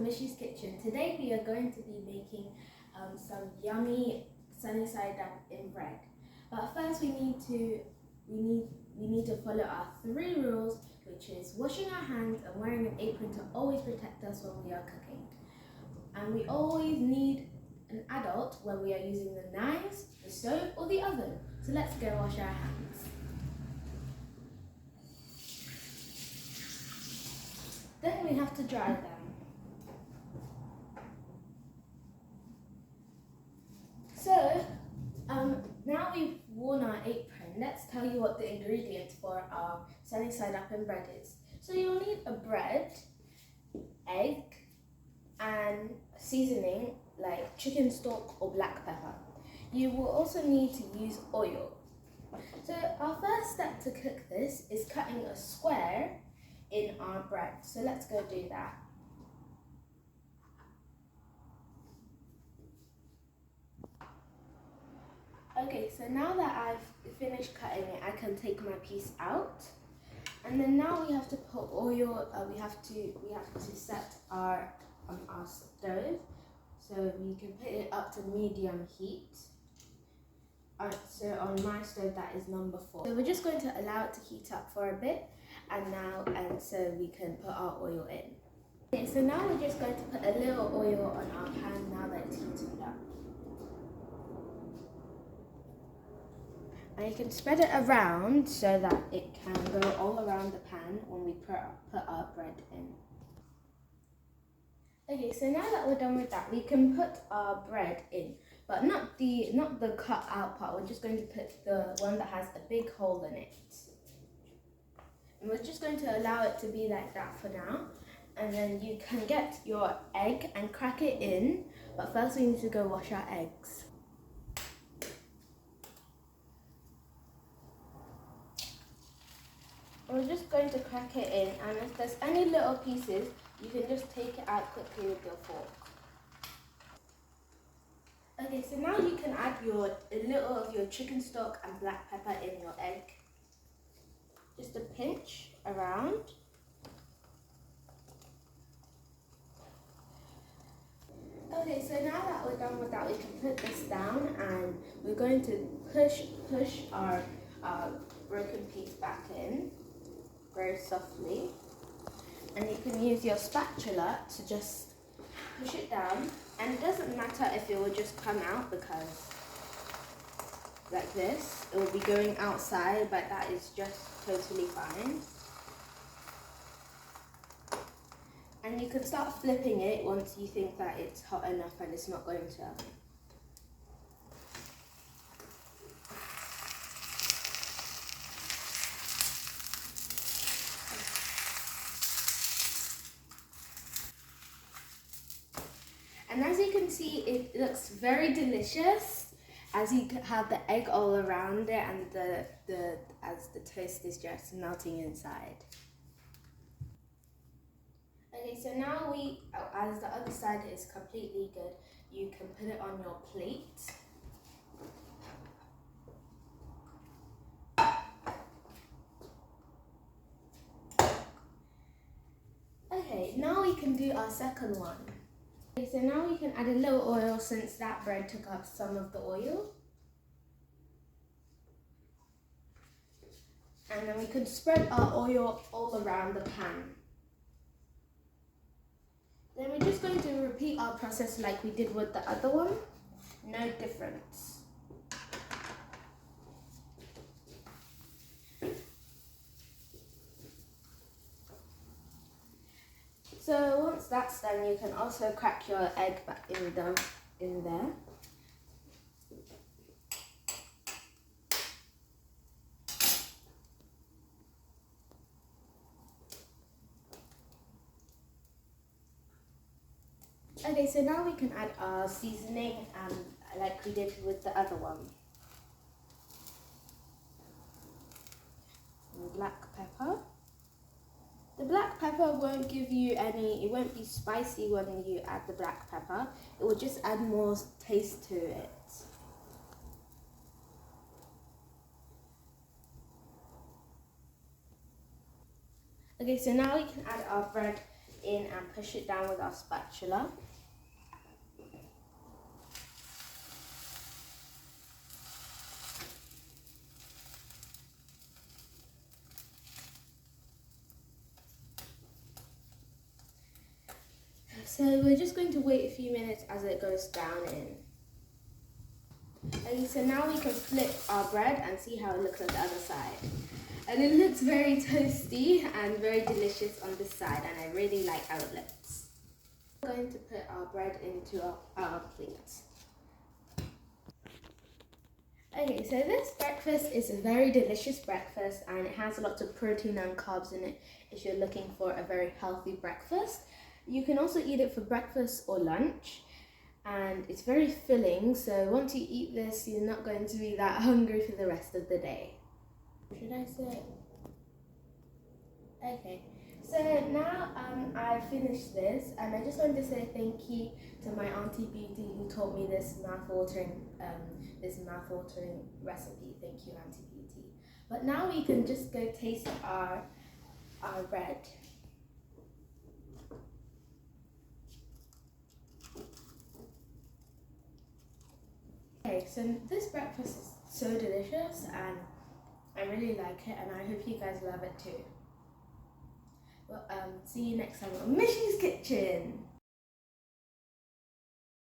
Mishy's Kitchen. Today we are going to be making some yummy sunny side up in bread. But first we need to follow our 3 rules, which is washing our hands and wearing an apron to always protect us when we are cooking. And we always need an adult when we are using the knives, the stove or the oven. So let's go wash our hands. Then we have to dry them. So, now we've worn our apron, let's tell you what the ingredients for our sunny side up in bread is. So you'll need a bread, egg, and seasoning like chicken stock or black pepper. You will also need to use oil. So our first step to cook this is cutting a square in our bread. So let's go do that. Okay, so now that I've finished cutting it, I can take my piece out. And then now we have to put oil, we have to set our stove. So we can put it up to medium heat. So on my stove that is number 4. So we're just going to allow it to heat up for a bit and so we can put our oil in. Okay, so now we're just going to put a little oil on our pan now that it's heated up. And you can spread it around so that it can go all around the pan when we put our bread in. Okay, so now that we're done with that, we can put our bread in, but not the cut out part. We're just going to put the one that has a big hole in it. And we're just going to allow it to be like that for now. And then you can get your egg and crack it in, but first we need to go wash our eggs. We're just going to crack it in, and if there's any little pieces, you can just take it out quickly with your fork. Okay, so now you can add a little of your chicken stock and black pepper in your egg. Just a pinch around. Okay, so now that we're done with that, we can put this down and we're going to push our broken piece back in very softly. And you can use your spatula to just push it down. And it doesn't matter if it will just come out, because like this, it will be going outside, but that is just totally fine. And you can start flipping it once you think that it's hot enough and it's not going to. And as you can see, it looks very delicious as you have the egg all around it and as the toast is just melting inside. Okay, so now as the other side is completely good, you can put it on your plate. Okay, now we can do our second one. Okay, so now we can add a little oil since that bread took up some of the oil. And then we can spread our oil all around the pan. Then we're just going to repeat our process like we did with the other one. No difference. So once that's done, you can also crack your egg back in there. Okay, so now we can add our seasoning like we did with the other one. And black pepper. The black pepper won't give you it won't be spicy when you add the black pepper. It will just add more taste to it. Okay, so now we can add our bread in and push it down with our spatula. So we're just going to wait a few minutes as it goes down in. Okay, so now we can flip our bread and see how it looks on the other side. And it looks very toasty and very delicious on this side, and I really like how it looks. We're going to put our bread into our plate. Okay, so this breakfast is a very delicious breakfast, and it has lots of protein and carbs in it if you're looking for a very healthy breakfast. You can also eat it for breakfast or lunch, and it's very filling, so once you eat this, you're not going to be that hungry for the rest of the day. Should I say? Okay, so now I finished this, and I just wanted to say thank you to my Auntie Beauty who taught me this mouth-watering recipe. Thank you, Auntie Beauty. But now we can just go taste our bread. Okay, so this breakfast is so delicious, and I really like it, and I hope you guys love it too. Well, see you next time on Mishy's Kitchen.